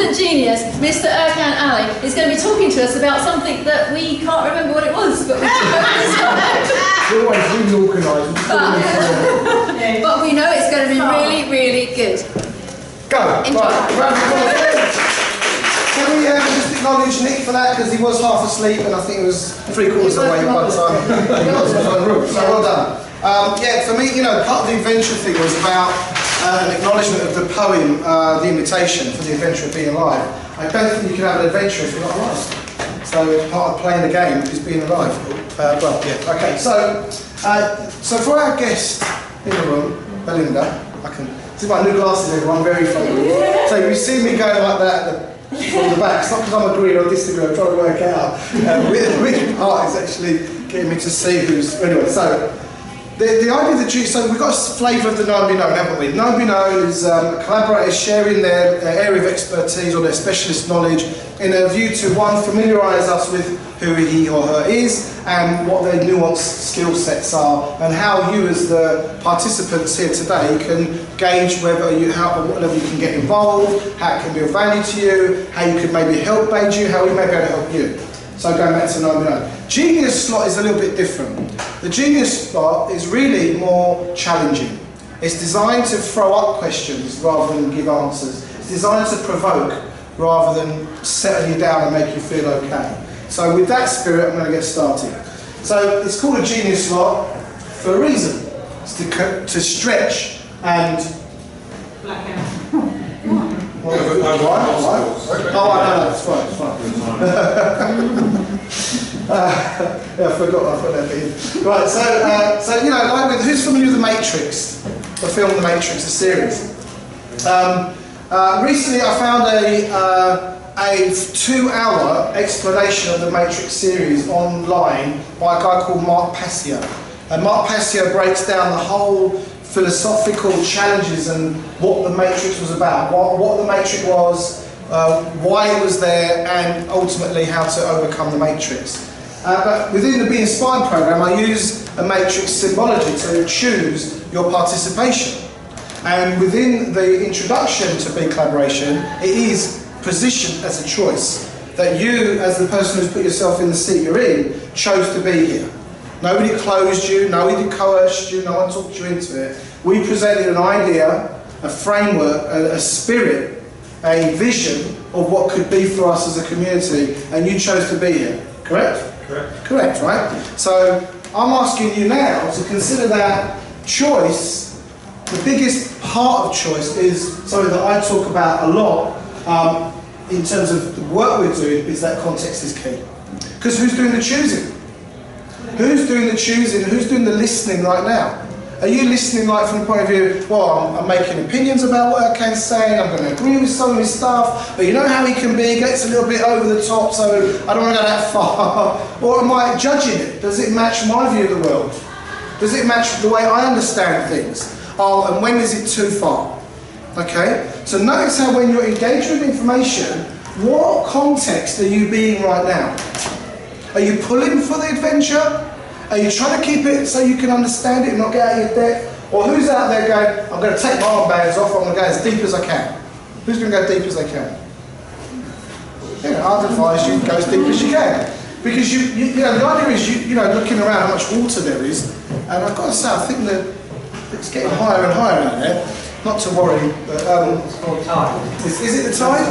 resident genius, Mr. Erkan Ali, is going to be talking to us about something that we can't remember what it was, but we We're always really organised. but we know it's going to be really, really good. Go. Enjoy. Right. Can we just acknowledge Nick for that, because he was half asleep and I think it was 3/4 away by the time he got to the room. So well done. Yeah, for me, you know, part of the adventure thing was about an acknowledgement of the poem, The Invitation, for the adventure of being alive. I don't think you can have an adventure if you're not alive. So part of playing the game is being alive. Well, yeah. Okay. So for our guest in the room, Belinda, this is my new glasses, everyone. Very funny. So you see me going like that. From the back. It's not because I'm agreeing or disagreeing, I'm trying to work out which part is actually getting me to see who's... Anyway, so the idea that so we've got a flavour of the known be known, haven't we? Known be known is collaborators sharing their area of expertise or their specialist knowledge in a view to, one, familiarise us with who he or her is and what their nuanced skill sets are, and how you as the participants here today can gauge whether what level you can get involved, how it can be of value to you, how you could maybe help aid you, how we may be able to help you. So going back to known be known. Genius slot is a little bit different. The genius slot is really more challenging. It's designed to throw up questions rather than give answers. It's designed to provoke rather than settle you down and make you feel okay. So with that spirit, I'm going to get started. So it's called a genius slot for a reason. It's to stretch and... Blackout. Oh, no, it's fine. Yeah, I forgot that bit. Right, so you know, like who's familiar with The Matrix? The film The Matrix, the series. Recently I found a 2-hour explanation of the Matrix series online by a guy called Mark Passio. And Mark Passio breaks down the whole philosophical challenges and what the Matrix was about, what the Matrix was, why it was there, and ultimately how to overcome the Matrix. But within the Be Inspired program, I use a Matrix symbology to choose your participation. And within the introduction to Be Collaboration, it is positioned as a choice, that you, as the person who's put yourself in the seat you're in, chose to be here. Nobody closed you, nobody coerced you, no one talked you into it. We presented an idea, a framework, a spirit, a vision of what could be for us as a community, and you chose to be here. Correct? Correct. Correct, right? So I'm asking you now to consider that choice. The biggest part of choice is something that I talk about a lot in terms of the work we're doing, is that context is key. Because who's doing the choosing? Who's doing the choosing? Who's doing the listening right now? Are you listening like from the point of view, well, I'm making opinions about what Erkan's saying, I'm going to agree with some of his stuff, but you know how he can be, he gets a little bit over the top, so I don't want to go that far. Or am I judging it? Does it match my view of the world? Does it match the way I understand things? Oh, and when is it too far? Okay? So notice how when you're engaged with information, what context are you being right now? Are you pulling for the adventure? Are you trying to keep it so you can understand it and not get out of your depth? Or who's out there going, I'm going to take my armbands off, I'm going to go as deep as I can? Who's going to go deep as they can? You know, I'd advise you to go as deep as you can. Because you know, the idea is, you know, looking around how much water there is, and I've got to say, I think that it's getting higher and higher out there. Not to worry, but It's called tide. Is it the tide?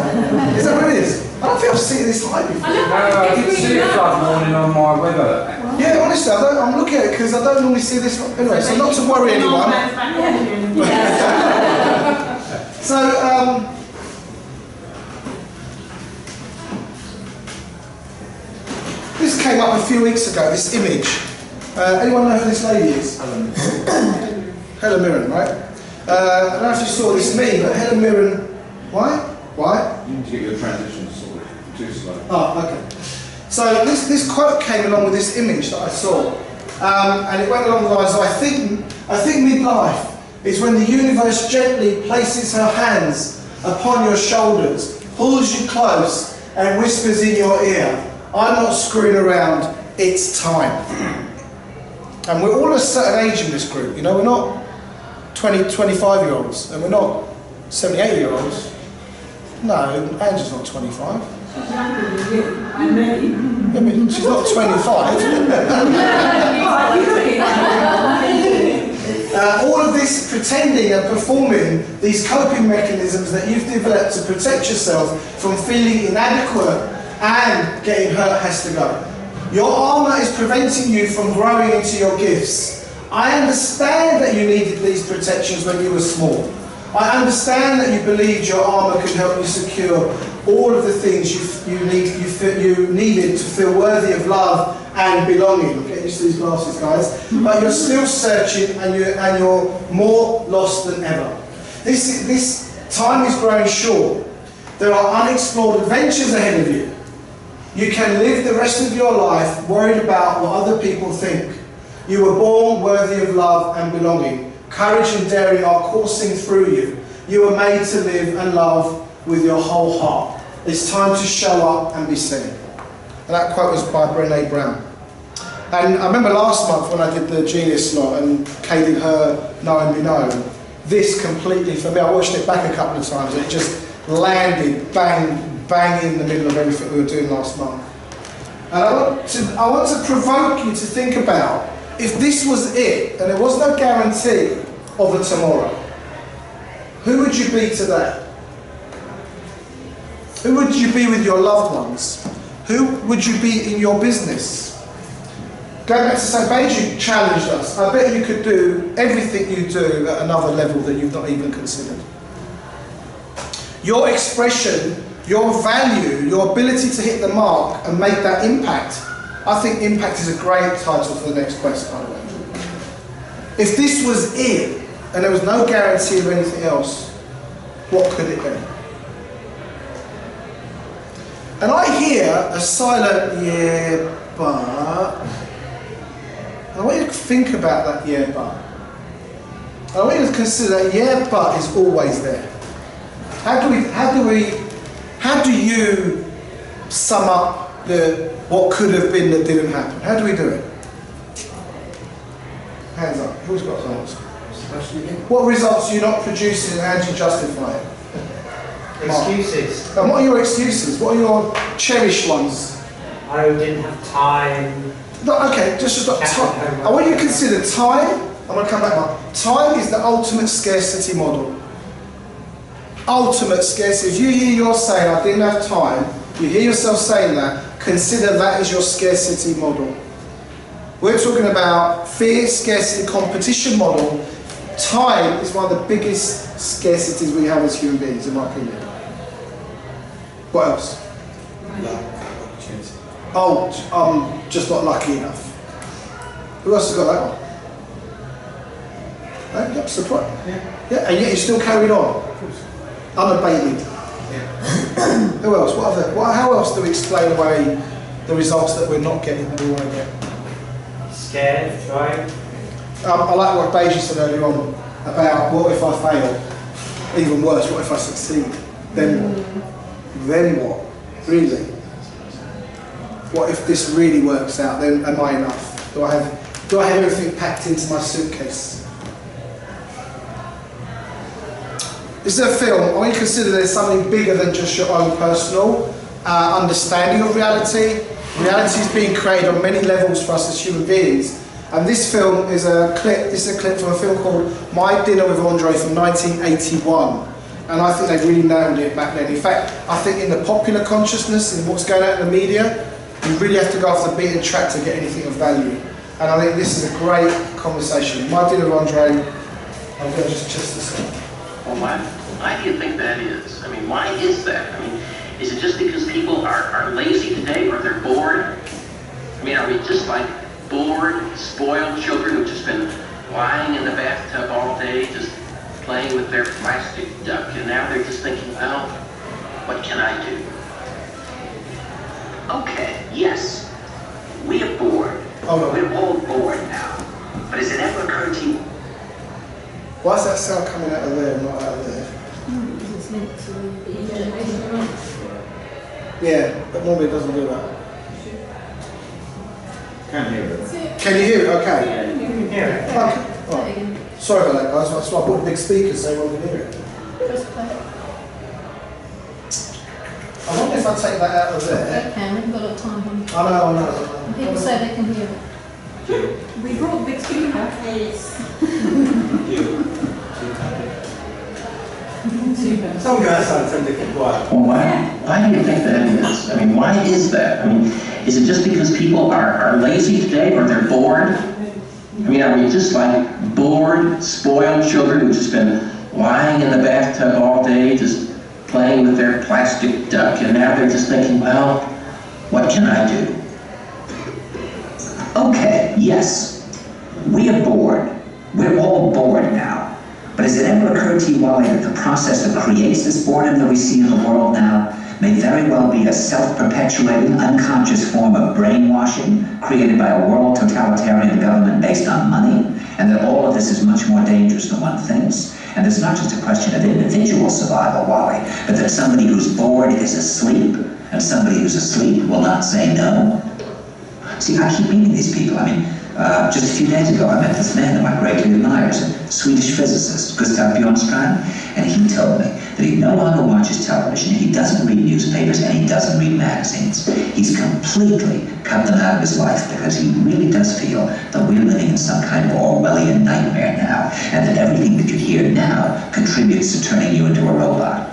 Is that what it is? I don't think I've seen this high before. I did see it flood morning on my weather. Yeah, honestly, I'm looking at it because I don't normally see this. Anyway, so not to worry anyone. So, this came up a few weeks ago, this image. Anyone know who this lady is? Helen Mirren, right? I don't know if you saw this meme, but Helen Mirren, why? Why? You need to get your transitions sorted. Too slow. Oh, okay. So this quote came along with this image that I saw, and it went along the lines of, I think midlife is when the universe gently places her hands upon your shoulders, pulls you close, and whispers in your ear, I'm not screwing around, it's time. And we're all a certain age in this group, you know, we're not 20, 25-year-olds, and we're not 78-year-olds. No, Angela's not 25. She's younger than you and me. Yeah, but she's not 25. All of this pretending and performing these coping mechanisms that you've developed to protect yourself from feeling inadequate and getting hurt has to go. Your armour is preventing you from growing into your gifts. I understand that you needed these protections when you were small. I understand that you believed your armour could help you secure all of the things you needed to feel worthy of love and belonging. I'm getting used to these glasses, guys. But you're still searching and you're more lost than ever. This time is growing short. There are unexplored adventures ahead of you. You can live the rest of your life worried about what other people think. You were born worthy of love and belonging. Courage and daring are coursing through you. You were made to live and love with your whole heart. It's time to show up and be seen. And that quote was by Brené Brown. And I remember last month when I did the Genius slot and Kay did her Knowing Me Know, this completely, for me, I watched it back a couple of times and it just landed bang in the middle of everything we were doing last month. And I want to provoke you to think about, if this was it, and there was no guarantee of a tomorrow, who would you be today? Who would you be with your loved ones? Who would you be in your business? Going back to St. Beju challenged us. I bet you could do everything you do at another level that you've not even considered. Your expression, your value, your ability to hit the mark and make that impact. I think impact is a great title for the next quest, by the way. If this was it, and there was no guarantee of anything else, what could it be? And I hear a silent yeah, but. And I want you to think about that yeah, but. And I want you to consider that yeah, but is always there. How do you sum up what could have been that didn't happen? How do we do it? Hands up. Who's got some answers? What results are you not producing and how do you justify it? Excuses. And what are your excuses? What are your cherished ones? I didn't have time. No, okay, just stop. Time. I want you to consider time. I'm going to come back now. Time is the ultimate scarcity model. Ultimate scarcity. If you hear yourself saying, I didn't have time, you hear yourself saying that, consider that as your scarcity model. We're talking about fear, scarcity, competition model. Time is one of the biggest scarcities we have as human beings, in my opinion. What else? Oh, I'm just not lucky enough. Who else has got that one? Yep, surprise. Yeah, and yet you still carried on. Unabated. Who else? How else do we explain away the results that we're not getting that we want to get? Scared of trying. I like what Beju said earlier on about what if I fail? Even worse, what if I succeed? Then what? Then what? Really? What if this really works out? Then am I enough? Do I have everything packed into my suitcase? This is a film. I want you to consider there's something bigger than just your own personal understanding of reality. Reality is being created on many levels for us as human beings. And this film is a clip. This is a clip from a film called My Dinner with Andre from 1981. And I think they really nailed it back then. In fact, I think in the popular consciousness and what's going out in the media, you really have to go off the beaten track to get anything of value. And I think this is a great conversation. My Dinner with Andre. I'm going to just this one. Well, why do you think that is? I mean, why is that? I mean, is it just because people are lazy today or they're bored? I mean, are we just like bored, spoiled children who've just been lying in the bathtub all day, just playing with their plastic duck, and now they're just thinking, well, what can I do? Okay, yes, we are bored. Oh, no. We're all bored now. But has it ever occurred to you? Why is that sound coming out of there and not out of there? It's linked to the generation. Yeah, but normally it doesn't do that. Can't hear it. Can you hear it? Okay. You can hear it. Okay. All right. Sorry about that, guys. That's why I bought a big speaker so everyone can hear it. Press play. I wonder if I take that out of there. Okay, we haven't got a lot of time. I know. People say they can hear it. We brought the big speaker. Some guys tend to keep quiet. Well, why do you think that is? I mean, why is that? I mean, is it just because people are lazy today or they're bored? I mean, are we just like bored, spoiled children who've just been lying in the bathtub all day, just playing with their plastic duck, and now they're just thinking, well, what can I do? Okay, yes, we are bored. We're all bored now. But has it ever occurred to you, Wally, that the process that creates this boredom that we see in the world now may very well be a self-perpetuating, unconscious form of brainwashing created by a world totalitarian government based on money, and that all of this is much more dangerous than one thinks? And it's not just a question of individual survival, Wally, but that somebody who's bored is asleep, and somebody who's asleep will not say no. See, I keep meeting these people. I mean, just a few days ago, I met this man who I greatly admire, a Swedish physicist, Gustav Bjornstrand, and he told me that he no longer watches television, he doesn't read newspapers, and he doesn't read magazines. He's completely cut them out of his life because he really does feel that we're living in some kind of Orwellian nightmare now, and that everything that you hear now contributes to turning you into a robot.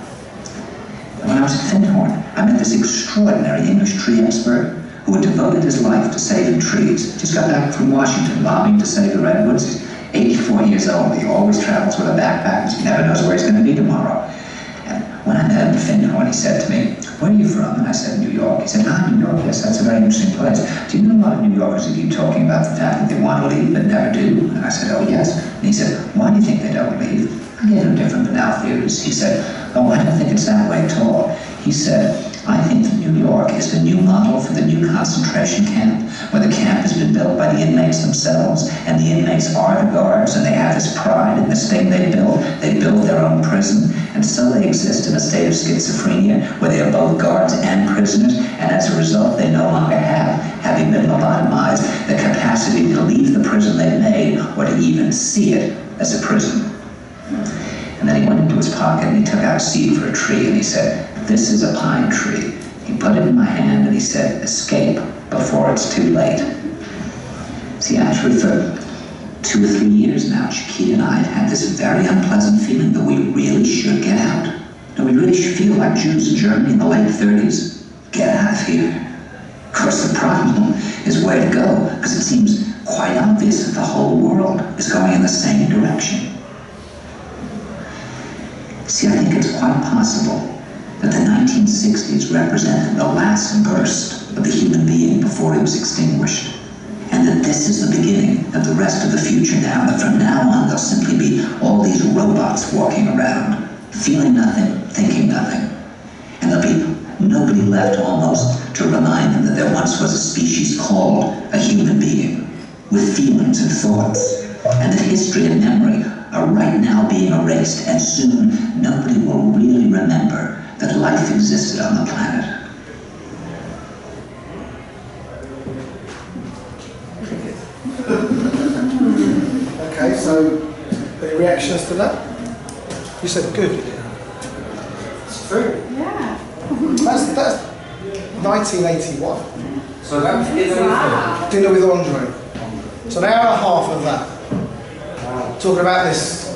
When I was at Findhorn, I met this extraordinary English tree expert who had devoted his life to saving trees. Just got back from Washington, lobbying to save the redwoods. He's 84 years old. He always travels with a backpack, because he never knows where he's going to be tomorrow. And when I met him in Findhorn, he said to me, "Where are you from?" And I said, "New York." He said, "Ah, New York, yes, that's a very interesting place. Do you know a lot of New Yorkers who keep talking about the fact that they want to leave but never do?" And I said, "Oh, yes." And he said, "Why do you think they don't leave?" I gave him different banal theories. He said, "Oh, I don't think it's that way at all." He said, "I think that New York is the new model for the new concentration camp, where the camp has been built by the inmates themselves, and the inmates are the guards, and they have this pride in this thing they built. They build their own prison, and so they exist in a state of schizophrenia, where they are both guards and prisoners, and as a result, they no longer have, having been lobotomized, the capacity to leave the prison they made, or to even see it as a prison." And then he went into his pocket and he took out a seed for a tree, and he said, "This is a pine tree." He put it in my hand and he said, "Escape before it's too late." See, actually for 2 or 3 years now, Chiquita and I had this very unpleasant feeling that we really should get out. That we really should feel like Jews in Germany in the late 30s. Get out of here. Of course, the problem is where to go, because it seems quite obvious that the whole world is going in the same direction. See, I think it's quite possible that the 1960s represented the last burst of the human being before he was extinguished, and that this is the beginning of the rest of the future now, that from now on there'll simply be all these robots walking around, feeling nothing, thinking nothing, and there'll be nobody left almost to remind them that there once was a species called a human being, with feelings and thoughts, and that history and memory are right now being erased, and soon nobody will really remember that life existed on the planet. Okay, so any reactions to that? You said good. It's true. Yeah. That's 1981. So that was Wow. Dinner with Andre. So an hour and a half of that. Talking about this.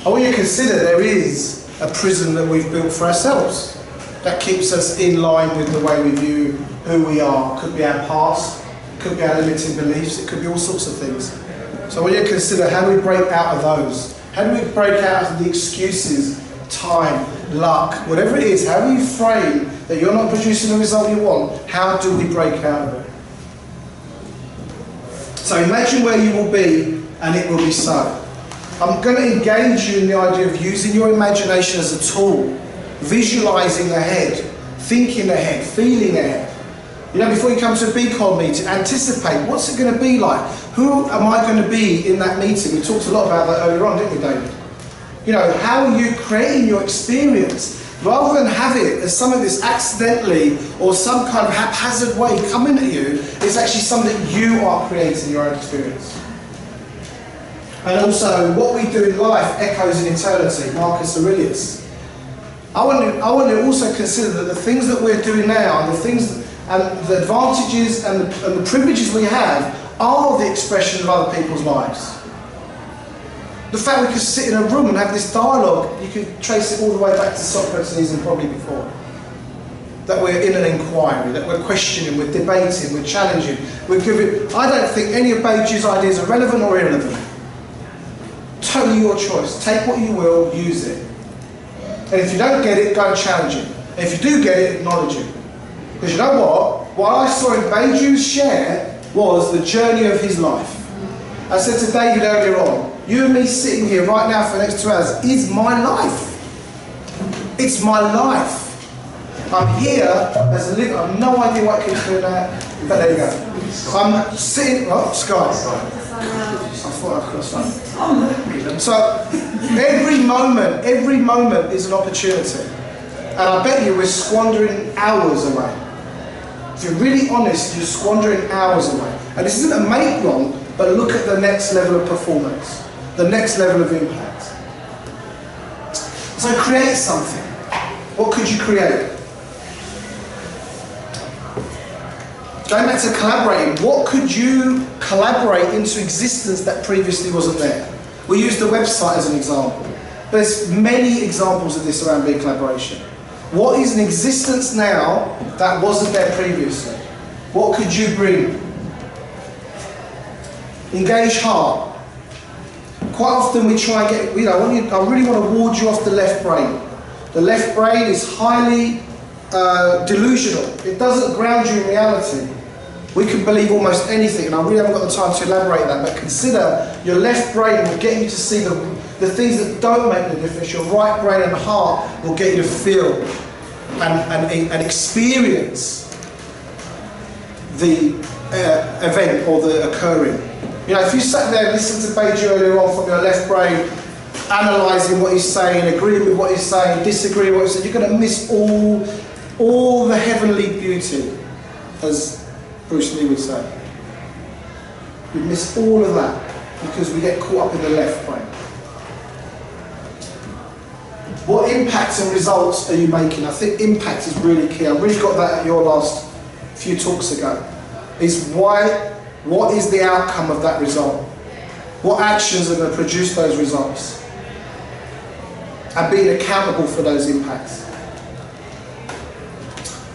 I want you to consider there is a prison that we've built for ourselves that keeps us in line with the way we view who we are. Could be our past, could be our limiting beliefs, it could be all sorts of things. So I want you to consider, how do we break out of those? How do we break out of the excuses, time, luck, whatever it is? How do you frame that you're not producing the result you want? How do we break out of it? So imagine where you will be, and it will be so. I'm going to engage you in the idea of using your imagination as a tool, visualising ahead, thinking ahead, feeling ahead. You know, before you come to a BCON meeting, anticipate, what's it going to be like? Who am I going to be in that meeting? We talked a lot about that earlier on, didn't we, David? You know, how are you creating your experience? Rather than have it as some of this accidentally or some kind of haphazard way coming at you, it's actually something that you are creating your own experience. And also, what we do in life echoes in eternity. Marcus Aurelius. I want to also consider that the things that we're doing now, and the things, and the advantages and the privileges we have, are the expression of other people's lives. The fact we could sit in a room and have this dialogue, you could trace it all the way back to Socrates and probably before. That we're in an inquiry, that we're questioning, we're debating, we're challenging, we're giving. I don't think any of Beju's ideas are relevant or irrelevant. Totally your choice. Take what you will, use it. And if you don't get it, go and challenge it. And if you do get it, acknowledge it. Because you know what? What I saw in Beju's share was the journey of his life. I said to David earlier on, you and me sitting here right now for the next 2 hours is my life. It's my life. I'm here as a living. I have no idea what keeps doing that, but there you go. I'm sitting. Oh, Sky. I thought I could have. So every moment is an opportunity, and I bet you we're squandering hours away. If you're really honest, you're squandering hours away. And this isn't a make wrong, but look at the next level of performance, the next level of impact. So create something. What could you create? Going back to collaborating, what could you collaborate into existence that previously wasn't there? We used the website as an example. There's many examples of this around big collaboration. What is in existence now that wasn't there previously? What could you bring? Engage hard. Quite often we try and get, you know, I really want to ward you off the left brain. The left brain is highly delusional. It doesn't ground you in reality. We can believe almost anything, and I really haven't got the time to elaborate that, but consider your left brain will get you to see the things that don't make the difference. Your right brain and heart will get you to feel and experience the event or the occurring. You know, if you sat there and listened to Beju earlier on from your left brain, analysing what he's saying, agreeing with what he's saying, disagreeing with what he's saying, you're going to miss all the heavenly beauty, as Bruce Lee would say. We miss all of that because we get caught up in the left brain. What impacts and results are you making? I think impact is really key. I really got that at your last few talks ago. What is the outcome of that result? What actions are going to produce those results? And being accountable for those impacts.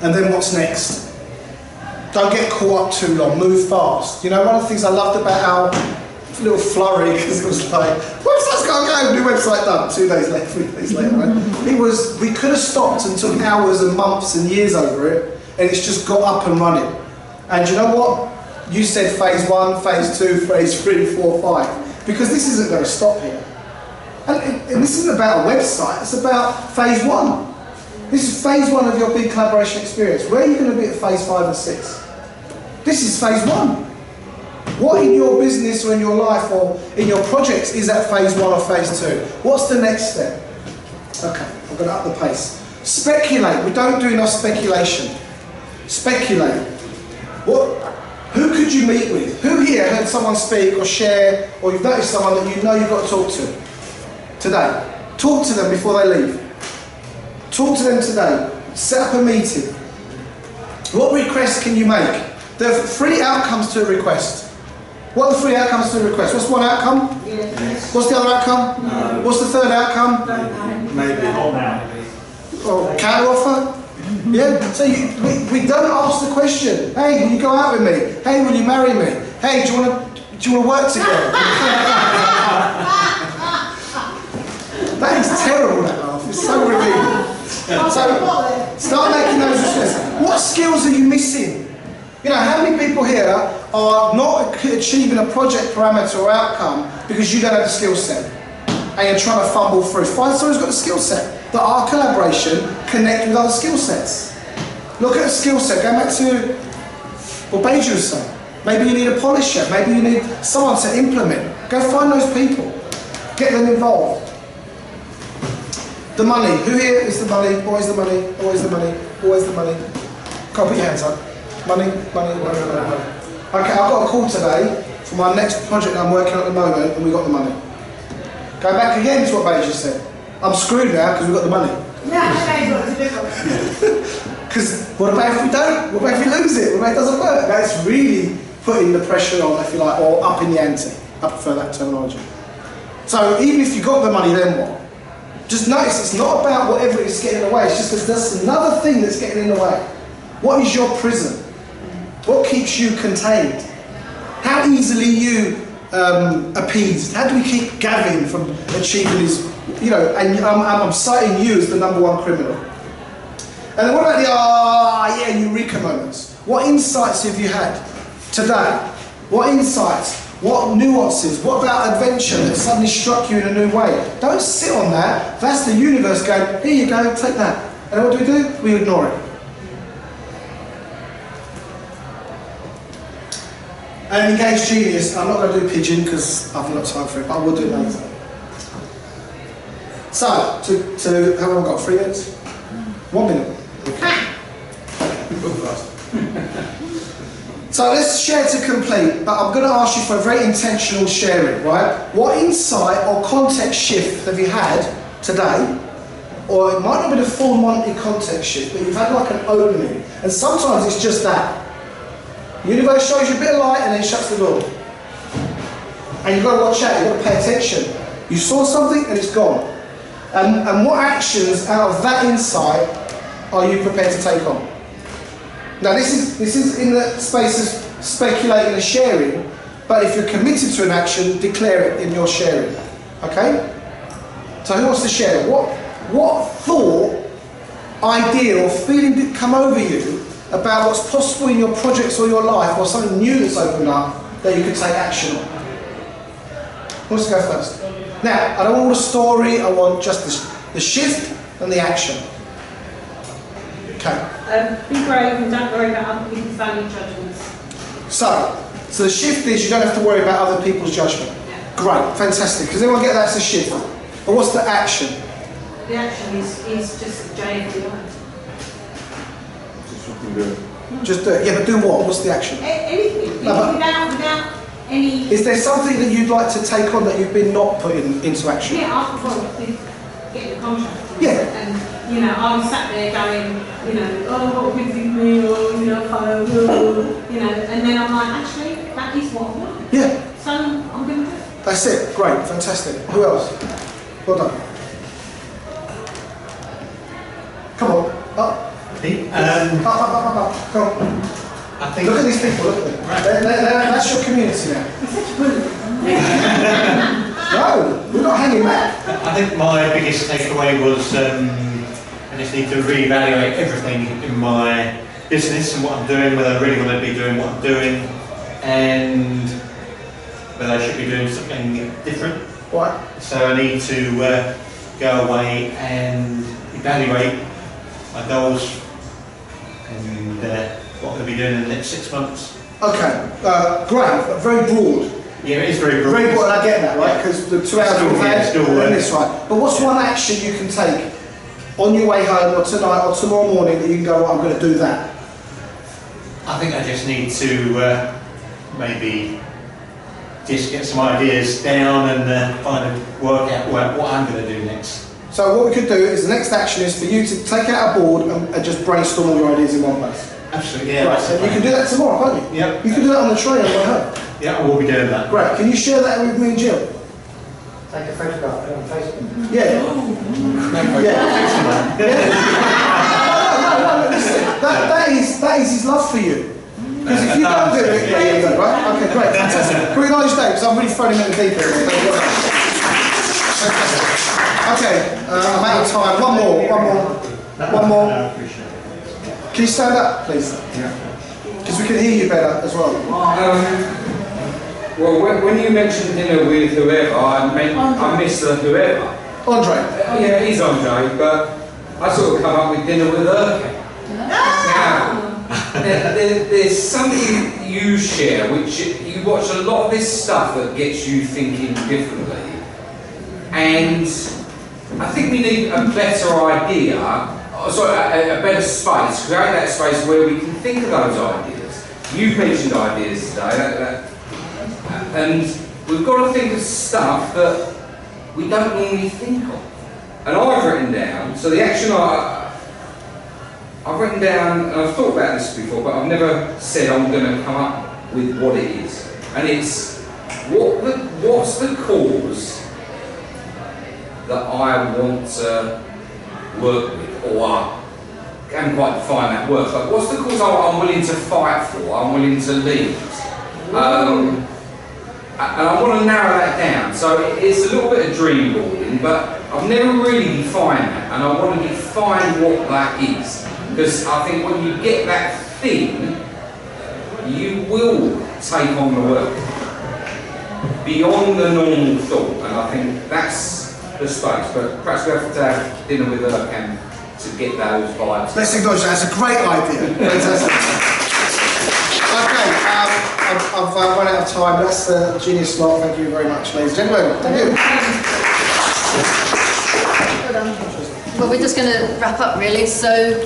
And then what's next? Don't get caught up too long, move fast. You know, one of the things I loved about our little flurry, because it was like, website's got to go, new website done. 2 days later, 3 days later, right? We could have stopped and took hours and months and years over it, and it's just got up and running. And you know what? You said phase 1, phase 2, phase 3, 4, 5, because this isn't going to stop here. And this isn't about a website, it's about phase 1. This is phase 1 of your big collaboration experience. Where are you going to be at phase 5 and 6? This is phase 1. What in your business or in your life or in your projects is at phase 1 or phase 2? What's the next step? Okay, I'm going to up the pace. Speculate. We don't do enough speculation. Speculate. Who could you meet with? Who here heard someone speak or share, or you've noticed someone that you know you've got to talk to today? Talk to them before they leave. Talk to them today. Set up a meeting. What requests can you make? There are 3 outcomes to a request. What are the 3 outcomes to a request? What's one outcome? Yes. What's the other outcome? No. What's the third outcome? Maybe. Or counter offer? Yeah? So we don't ask the question, hey, will you go out with me? Hey, will you marry me? Hey, do you want to work together? That is terrible, that laugh. It's so revealing. So start making those requests. What skills are you missing? You know, how many people here are not achieving a project parameter or outcome because you don't have the skill set and you're trying to fumble through? Find someone who's got the skill set. That our collaboration connect with other skill sets. Look at a skill set. Go back to what Beju was saying. Maybe you need a polisher. Maybe you need someone to implement. Go find those people. Get them involved. The money. Who here is the money? Always the money. Always the money. Always the money. Come on, put your hands up. Money, money, money, money, money. Okay, I've got a call today for my next project that I'm working on at the moment, and we got the money. Go back again to what Beju said. I'm screwed now because we've got the money. Because what about if we don't? What about if we lose it? What about if it doesn't work? That's really putting the pressure on, if you like, or up in the ante. I prefer that terminology. So even if you got the money, then what? Just notice it's not about whatever is getting in the way. It's just because there's another thing that's getting in the way. What is your prison? What keeps you contained? How easily you appeased? How do we keep Gavin from achieving his, you know, and I'm citing you as the #1 criminal. And then what about the eureka moments? What insights have you had today? What insights? What nuances? What about adventure that suddenly struck you in a new way? Don't sit on that. That's the universe going, here you go, take that. And what do? We ignore it. And engaged genius, I'm not going to do pigeon because I've not time for it, but I will do it later. So, how long have I got? 3 minutes? 1 minute. So let's share to complete, but I'm going to ask you for a very intentional sharing, right? What insight or context shift have you had today? Or it might not be the full Monty context shift, but you've had like an opening. And sometimes it's just that. The universe shows you a bit of light and then shuts the door. And you've got to watch out, you've got to pay attention. You saw something and it's gone. And what actions out of that insight are you prepared to take on? Now this is in the space of speculating and sharing, but if you're committed to an action, declare it in your sharing. Okay? So who wants to share? What thought, idea or feeling did come over you about what's possible in your projects or your life, or something new that's opened up that you could take action on? Who wants to go first? Now, I don't want a story, I want just the shift and the action. Okay. Be brave and don't worry about other people's value judgments. So the shift is you don't have to worry about other people's judgment. Yeah. Great, fantastic. Does anyone get that's the shift? But what's the action? The action is just JFDI. Just fucking do it. Just do it. Yeah, but do what? What's the action? Anything. No, but Without any... is there something that you'd like to take on that you've been not putting into action? Yeah, after getting the contract. Yeah. And, you know, I was sat there going, you know, oh, what would you think me, or, you know, you know, and then I'm like, actually, that is what I want. Yeah. So I'm going to do it. That's it. Great, fantastic. Who else? Well done. Come on. Up. Up. Come on. I think Look at these people, look at them. That's your community now. No, we're not hanging back. I think my biggest takeaway was I just need to reevaluate everything in my business and what I'm doing, whether I really want to be doing what I'm doing, and whether I should be doing something different. Right. So I need to go away and evaluate my goals and what I'm going to be doing in the next 6 months. Okay, great, but very broad. Yeah, it is very broad. Very broad, I get that, right? Because the 2 hours we've had, still and this, right? But what's one action you can take on your way home, or tonight, or tomorrow morning, that you can go, well, I'm going to do that? I think I just need to maybe just get some ideas down and work out what I'm going to do next. So what we could do is, the next action is for you to take out a board and just brainstorm all your ideas in one place. Absolutely, yeah. Right, so you can do that tomorrow, can't you? Yep. You can do that on the train on the way home. Yeah, I will be doing that. Great, can you share that with me and Jill? Take a photograph, put it on Facebook. Yeah. Yeah. No, listen, that is his love for you. Because if you don't do it, yeah, you go, right? Okay, great, fantastic. Can we acknowledge Dave? Because I'm really throwing him in the deep end. Okay, I'm out of time. One more. Can you stand up, please? Yeah. Because we can hear you better as well. Well, when you mentioned dinner with whoever, I missed the whoever. Andre. Yeah, it is Andre, but I sort of come up with dinner with Erkan. Now, there's something you share, which you watch a lot of this stuff that gets you thinking differently. And I think we need a better idea, a better space, create that space where we can think of those ideas. You've mentioned ideas today, and we've got to think of stuff that we don't normally think of. And I've written down, so the action I've written down, and I've thought about this before, but I've never said I'm going to come up with what it is. And it's, what's the cause that I want to work with, or I can't quite define that word, but what's the cause I'm willing to fight for, I'm willing to lead? And I want to narrow that down. So it's a little bit of dream boarding, but I've never really defined that, and I want to define what that is. Because I think when you get that thing, you will take on the work beyond the normal thought, and I think that's the space. But perhaps we have to have dinner with Erkan to get those vibes. Let's acknowledge that. That's a great idea. Fantastic. Okay, I've run out of time. That's the Genius Slot. Thank you very much, ladies and gentlemen. Thank you. Well, we're just going to wrap up really. So